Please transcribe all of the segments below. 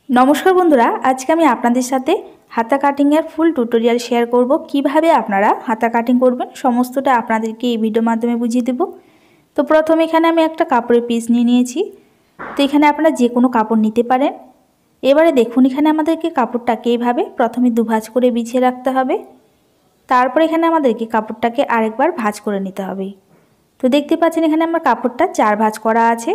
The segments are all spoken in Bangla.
नमस्कार बंधुरा आज के आपनादेर साथे हाता काटिंगेर फुल टिउटोरियल शेयर करब किभाबे आपनारा हाता काटिंग करबेन समस्तटा आपनादेरके এই ভিডিওর মাধ্যমে বুঝিয়ে দেব। তো প্রথমে এখানে আমি একটা কাপড়ের পিস নিয়ে নিয়েছি। তো এখানে আপনারা যে কোনো কাপড় নিতে পারেন। এবারে দেখুন এখানে আমাদেরকে কাপড়টাকে এইভাবে প্রথমে দু ভাঁজ করে বিছিয়ে রাখতে হবে। তারপর এখানে আমাদেরকে কাপড়টাকে আরেকবার ভাঁজ করে নিতে হবে। তো দেখতে পাচ্ছেন এখানে আমার কাপড়টা চার ভাঁজ করা আছে।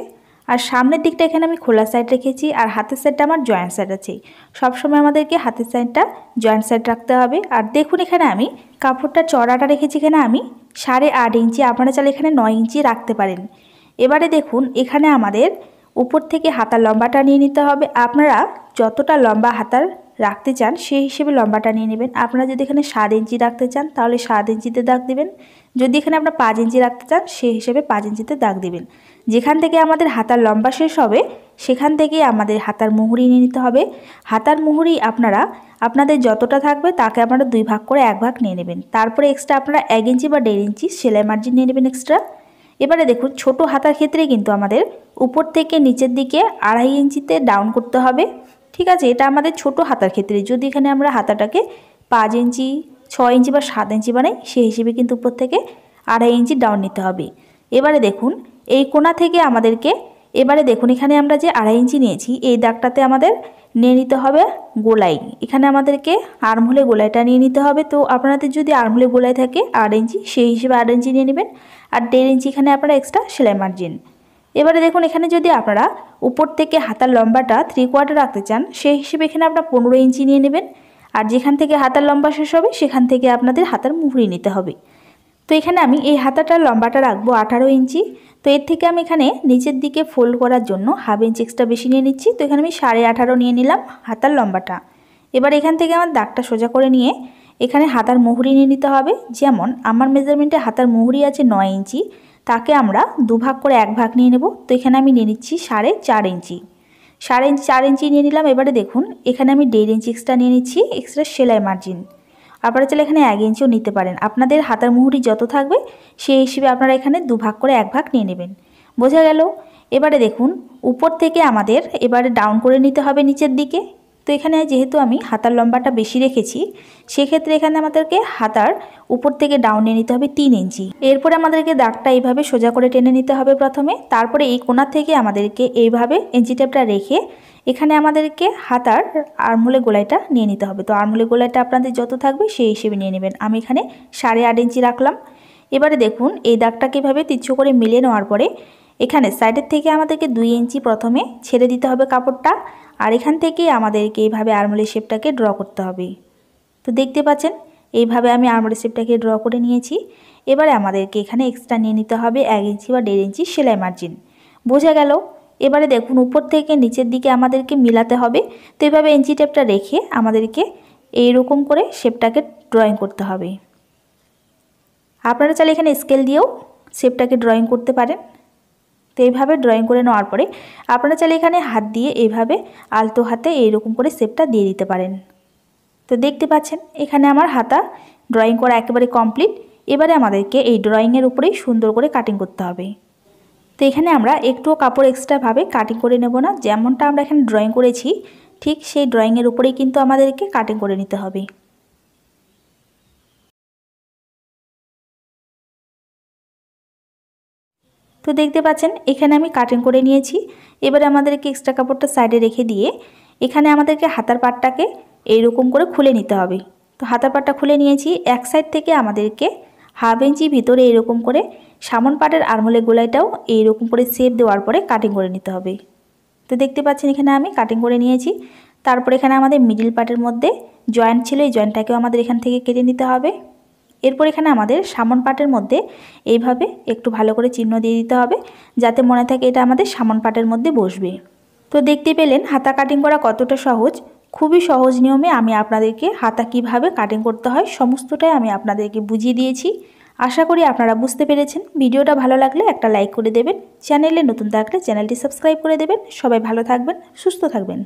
আর সামনের দিকটা এখানে আমি খোলা সাইড রেখেছি আর হাতের সাইডটা আমার জয়েন্ট সাইড আছে। সব সময় আমাদেরকে হাতের সাইডটা জয়েন্ট সাইড রাখতে হবে। আর দেখুন এখানে আমি কাপড়টা চড়াটা রেখেছি এখানে আমি 8.5 ইঞ্চি, আপনারা চাইলে এখানে 9 ইঞ্চি রাখতে পারেন। এবারে দেখুন এখানে আমাদের উপর থেকে হাতার লম্বাটা নিয়ে নিতে হবে। আপনারা যতটা লম্বা হাতার রাখতে চান সেই হিসেবে লম্বাটা নিয়ে নেবেন। আপনারা যদি এখানে 7 ইঞ্চি রাখতে চান তাহলে 7 ইঞ্চিতে দাগ দিবেন। যদি এখানে আপনারা 5 ইঞ্চি রাখতে চান সেই হিসেবে 5 ইঞ্চিতে দাগ দিবেন। যেখান থেকে আমাদের হাতার লম্বা শেষ হবে সেখান থেকে আমাদের হাতার মুহুরি নিয়ে নিতে হবে। হাতার মুহুরি আপনারা আপনাদের যতটা থাকবে তাকে আপনারা দুই ভাগ করে এক ভাগ নিয়ে নেবেন। তারপরে এক্সট্রা আপনারা 1 ইঞ্চি বা 1.5 ইঞ্চি সেলাই মার্জিন নিয়ে নেবেন এক্সট্রা। এবারে দেখুন ছোট হাতার ক্ষেত্রে কিন্তু আমাদের উপর থেকে নিচের দিকে 2.5 ইঞ্চিতে ডাউন করতে হবে। ঠিক আছে, এটা আমাদের ছোট হাতার ক্ষেত্রে। যদি এখানে আমরা হাতাটাকে 5 ইঞ্চি 6 ইঞ্চি বা 7 ইঞ্চি বানাই সেই হিসেবে কিন্তু উপর থেকে 2.5 ইঞ্চি ডাউন নিতে হবে। এবারে দেখুন এই কোণা থেকে আমাদেরকে এবারে দেখুন এখানে আমরা যে 2.5 ইঞ্চি নিয়েছি এই দাগটাতে আমাদের নিয়ে নিতে হবে গোলাই। এখানে আমাদেরকে আর্মহোলে গোলাইটা নিয়ে নিতে হবে। তো আপনাদের যদি আর্মহোলে গোলাই থাকে 8 ইঞ্চি সেই হিসেবে 8 ইঞ্চি নিয়ে নেবেন। আর 1.5 ইঞ্চি এখানে আপনারা এক্সট্রা সেলাই মার্জিন। এবারে দেখুন এখানে যদি আপনারা উপর থেকে হাতার লম্বাটা 3/4 রাখতে চান সেই হিসেবে এখানে আপনারা 15 ইঞ্চি নিয়ে নেবেন। আর যেখান থেকে হাতার লম্বা শেষ হবে সেখান থেকে আপনাদের হাতার মুহুরি নিতে হবে। তো এখানে আমি এই হাতাটার লম্বাটা রাখবো 18 ইঞ্চি। তো এর থেকে আমি এখানে নিচের দিকে ফোল্ড করার জন্য 1/2 ইঞ্চি এক্সট্রা বেশি নিয়ে নিচ্ছি। তো এখানে আমি 18.5 নিয়ে নিলাম হাতার লম্বাটা। এবার এখান থেকে আমার দাগটা সোজা করে নিয়ে এখানে হাতার মুহুরি নিয়ে নিতে হবে। যেমন আমার মেজারমেন্টে হাতার মুহুরি আছে 9 ইঞ্চি, তাকে আমরা দু ভাগ করে এক ভাগ নিয়ে নেব। তো এখানে আমি নিয়ে নিচ্ছি 4.5 ইঞ্চি। 4 ইঞ্চি নিয়ে নিলাম। এবারে দেখুন এখানে আমি 1.5 ইঞ্চি এক্সট্রা নিয়ে নিচ্ছি এক্সট্রা সেলাই মার্জিন। আপনারা চাইলে এখানে 1 ইঞ্চিও নিতে পারেন। আপনাদের হাতার মুহুরি যত থাকবে সেই হিসেবে আপনারা এখানে দু ভাগ করে এক ভাগ নিয়ে নেবেন। বোঝা গেল? এবারে দেখুন উপর থেকে আমাদের এবারে ডাউন করে নিতে হবে নিচের দিকে। তো এখানে যেহেতু আমি হাতার লম্বাটা বেশি রেখেছি সেক্ষেত্রে এখানে আমাদেরকে হাতার উপর থেকে ডাউনে নিতে হবে 3 ইঞ্চি। এরপরে আমাদেরকে দাগটা এইভাবে সোজা করে টেনে নিতে হবে প্রথমে। তারপরে এই কোণা থেকে আমাদেরকে এইভাবে ইঞ্চি টেপটা রেখে এখানে আমাদেরকে হাতার আর্মহোলে গোলাইটা নিয়ে নিতে হবে। তো আর্মহোলে গোলাইটা আপনাদের যত থাকবে সেই হিসেবে নিয়ে নেবেন। আমি এখানে 8.5 ইঞ্চি রাখলাম। এবারে দেখুন এই দাগটাকে এভাবে তিরছু করে মিলিয়ে নেওয়ার পরে এখানে সাইডের থেকে আমাদেরকে 2 ইঞ্চি প্রথমে ছেড়ে দিতে হবে কাপড়টা। আর এখান থেকে আমাদেরকে এইভাবে আর্মহোলের শেপটাকে ড্র করতে হবে। তো দেখতে পাচ্ছেন এইভাবে আমি আর্মহোলের শেপটাকে ড্র করে নিয়েছি। এবারে আমাদেরকে এখানে এক্সট্রা নিয়ে নিতে হবে 1 ইঞ্চি বা 1.5 ইঞ্চি সেলাই মার্জিন। বোঝা গেল? এবারে দেখুন উপর থেকে নিচের দিকে আমাদেরকে মিলাতে হবে। তো এইভাবে ইঞ্চি টেপটা রেখে আমাদেরকে এইরকম করে শেপটাকে ড্রয়িং করতে হবে। আপনারা চাইলে এখানে স্কেল দিয়েও শেপটাকে ড্রয়িং করতে পারেন। তো এইভাবে ড্রয়িং করে নেওয়ার পরে আপনারা চাইলে এখানে হাত দিয়ে এইভাবে আলতো হাতে এইরকম করে শেপটা দিয়ে দিতে পারেন। তো দেখতে পাচ্ছেন এখানে আমার হাতা ড্রয়িং করা একেবারে কমপ্লিট। এবারে আমাদেরকে এই ড্রয়িংয়ের উপরেই সুন্দর করে কাটিং করতে হবে। তো এখানে আমরা একটুও কাপড় এক্সট্রাভাবে কাটিং করে নেব না। যেমনটা আমরা এখানে ড্রয়িং করেছি ঠিক সেই ড্রয়িংয়ের উপরেই কিন্তু আমাদেরকে কাটিং করে নিতে হবে। তো দেখতে পাচ্ছেন এখানে আমি কাটিং করে নিয়েছি। এবারে আমাদেরকে এক্সট্রা কাপড়টা সাইডে রেখে দিয়ে এখানে আমাদেরকে হাতার পাটটাকে এইরকম করে খুলে নিতে হবে। তো হাতার পাটটা খুলে নিয়েছি। এক সাইড থেকে আমাদেরকে 1/2 ইঞ্চি ভিতরে এইরকম করে সামন পাটের আর্মহোলে গোলাইটাও এইরকম করে শেপ দেওয়ার পরে কাটিং করে নিতে হবে। তো দেখতে পাচ্ছেন এখানে আমি কাটিং করে নিয়েছি। তারপর এখানে আমাদের মিডিল পার্টের মধ্যে জয়েন্ট ছিল, এই জয়েন্টটাকেও আমাদের এখান থেকে কেটে নিতে হবে। এরপর এখানে আমাদের সামন পাটের মধ্যে এইভাবে একটু ভালো করে চিহ্ন দিয়ে দিতে হবে যাতে মনে থাকে এটা আমাদের সামন পাটের মধ্যে বসবে। তো দেখতে পেলেন হাতা কাটিং করা কতটা সহজ। খুবই সহজ নিয়মে আমি আপনাদেরকে হাতা কিভাবে কাটিং করতে হয় সমস্তটাই আমি আপনাদেরকে বুঝিয়ে দিয়েছি। আশা করি আপনারা বুঝতে পেরেছেন। ভিডিওটা ভালো লাগলে একটা লাইক করে দেবেন। চ্যানেলে নতুন থাকলে চ্যানেলটি সাবস্ক্রাইব করে দেবেন। সবাই ভালো থাকবেন, সুস্থ থাকবেন।